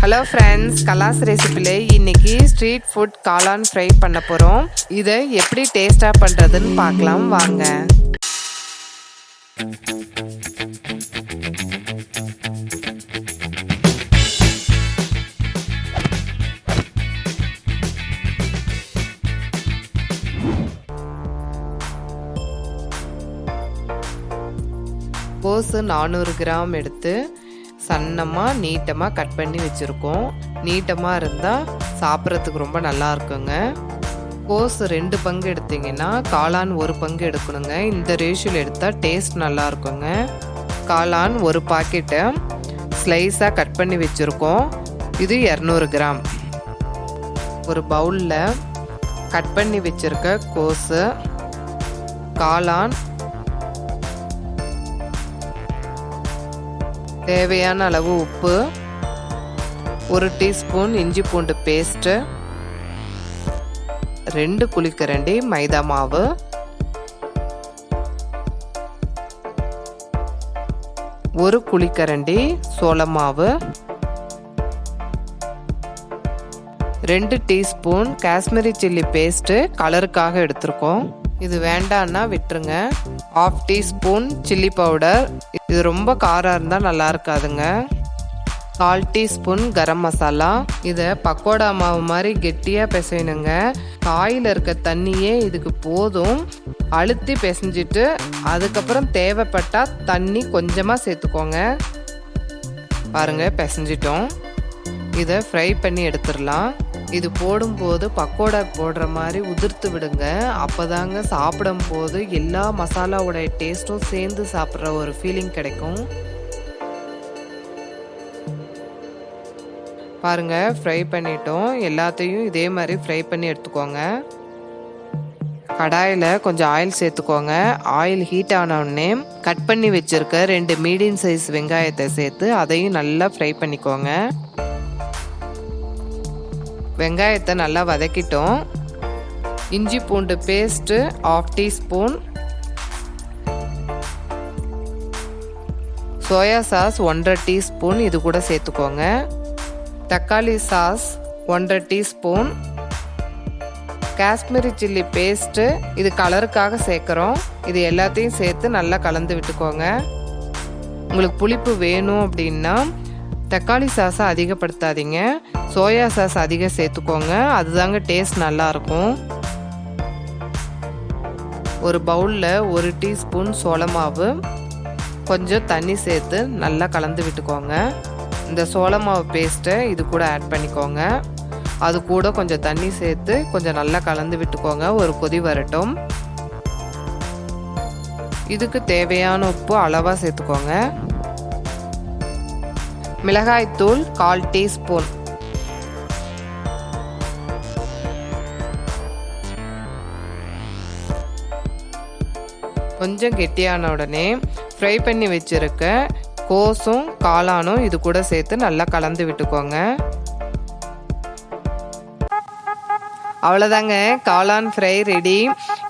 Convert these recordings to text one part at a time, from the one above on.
Hello friends, கலாஸ் ரெசிபியில் இன்னைக்கு street food காளான் fry பண்ண போகிறோம். இதை எப்படி டேஸ்ட்டாக பண்ணுறதுன்னு பார்க்கலாம் வாங்க. கோஸு 400 கிராம் எடுத்து சன்னமாக நீட்டமாக கட் பண்ணி வச்சுருக்கோம். நீட்டமாக இருந்தால் சாப்பிட்றதுக்கு ரொம்ப நல்லா இருக்குங்க. கோஸ் 2 பங்கு எடுத்திங்கன்னா காளான் 1 பங்கு எடுக்கணுங்க. இந்த ரேஷியோவில் எடுத்தால் டேஸ்ட் நல்லா இருக்குங்க. காளான் 1 பாக்கெட்டை ஸ்லைஸாக கட் பண்ணி வச்சுருக்கோம். இது 200 கிராம். ஒரு பவுலில் கட் பண்ணி வச்சுருக்க கோஸு, காளான், தேவையான அளவு உப்பு, 1 டீஸ்பூன் இஞ்சி பூண்டு பேஸ்ட்டு, 2 குழிக்கரண்டி மைதா மாவு, 1 குழிக்கரண்டி சோள மாவு, 2 டீஸ்பூன் காஷ்மீரி சில்லி பேஸ்ட்டு கலருக்காக எடுத்திருக்கோம். இது வேண்டான்னா விட்டுருங்க. 1/2 டீஸ்பூன் சில்லி பவுடர், இது ரொம்ப காரம் இருந்தால் நல்லா இருக்காதுங்க. 1/4 டீஸ்பூன் கரம் மசாலா. இதை பக்கோடா மாவு மாதிரி கெட்டியாக பிசையணுங்க. காயில் இருக்க தண்ணியே இதுக்கு போதும். அழுத்தி பிசைஞ்சிட்டு அதுக்கப்புறம் தேவைப்பட்டால் தண்ணி கொஞ்சமாக சேர்த்துக்கோங்க. பாருங்கள், பிசைஞ்சிட்டோம். இதை ஃப்ரை பண்ணி எடுத்துடலாம். இது போடும்போது பக்கோடா போடுற மாதிரி உதிர்த்து விடுங்க. அப்போதாங்க சாப்பிடும் போது எல்லா மசாலாவோட டேஸ்ட்டும் சேர்ந்து சாப்பிட்ற ஒரு ஃபீலிங் கிடைக்கும். பாருங்க, ஃப்ரை பண்ணிட்டோம். எல்லாத்தையும் இதே மாதிரி ஃப்ரை பண்ணி எடுத்துக்கோங்க. கடாயில் கொஞ்சம் ஆயில் சேர்த்துக்கோங்க. ஆயில் ஹீட் ஆன உடனே கட் பண்ணி வச்சிருக்க 2 மீடியம் சைஸ் வெங்காயத்தை சேர்த்து அதையும் நல்லா ஃப்ரை பண்ணிக்கோங்க. வெங்காயத்தை நல்லா வதக்கிட்டோம். இஞ்சி பூண்டு paste 1/2 teaspoon, soya sauce 1/2 teaspoon இது கூட சேர்த்துக்கோங்க. தக்காளி sauce 1/2 teaspoon, Kashmiri chilli paste இது கலருக்காக சேர்க்குறோம். இது எல்லாத்தையும் சேர்த்து நல்லா கலந்து விட்டுக்கோங்க. உங்களுக்கு புளிப்பு வேணும் அப்படின்னா தக்காளி சாஸை அதிகப்படுத்தாதீங்க, சோயா சாஸ் அதிகம் சேர்த்துக்கோங்க. அதுதாங்க டேஸ்ட் நல்லாயிருக்கும். ஒரு பவுலில் 1 டீஸ்பூன் சோள மாவு, கொஞ்சம் தண்ணி சேர்த்து நல்லா கலந்து விட்டுக்கோங்க. இந்த சோள மாவு பேஸ்ட்டை இது கூட ஆட் பண்ணிக்கோங்க. அது கூட கொஞ்சம் தண்ணி சேர்த்து கொஞ்சம் நல்லா கலந்து விட்டுக்கோங்க. ஒரு கொதி வரட்டும். இதுக்கு தேவையான உப்பு அளவாக சேர்த்துக்கோங்க. மிளகாய்த்தூள் 1/4 டீஸ்பூன், கொஞ்சம் கெட்டியான உடனே ஃப்ரை பண்ணி வச்சிருக்க கோஸும் காளானும் இது கூட சேர்த்து நல்லா கலந்து விட்டுக்கோங்க. அவ்வளோதாங்க, காளான் ஃப்ரை ரெடி.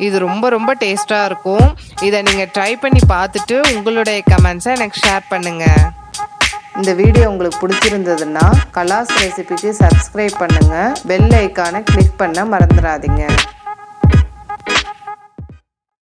இது ரொம்ப ரொம்ப டேஸ்ட்டாக இருக்கும். இதை நீங்கள் ட்ரை பண்ணி பார்த்துட்டு உங்களுடைய கமெண்ட்ஸை எனக்கு ஷேர் பண்ணுங்கள். இந்த வீடியோ உங்களுக்கு பிடிச்சிருந்ததுன்னா கலாஸ் ரெசிபிக்கு சப்ஸ்கிரைப் பண்ணுங்கள். பெல் ஐக்கானை கிளிக் பண்ண மறந்துடாதீங்க.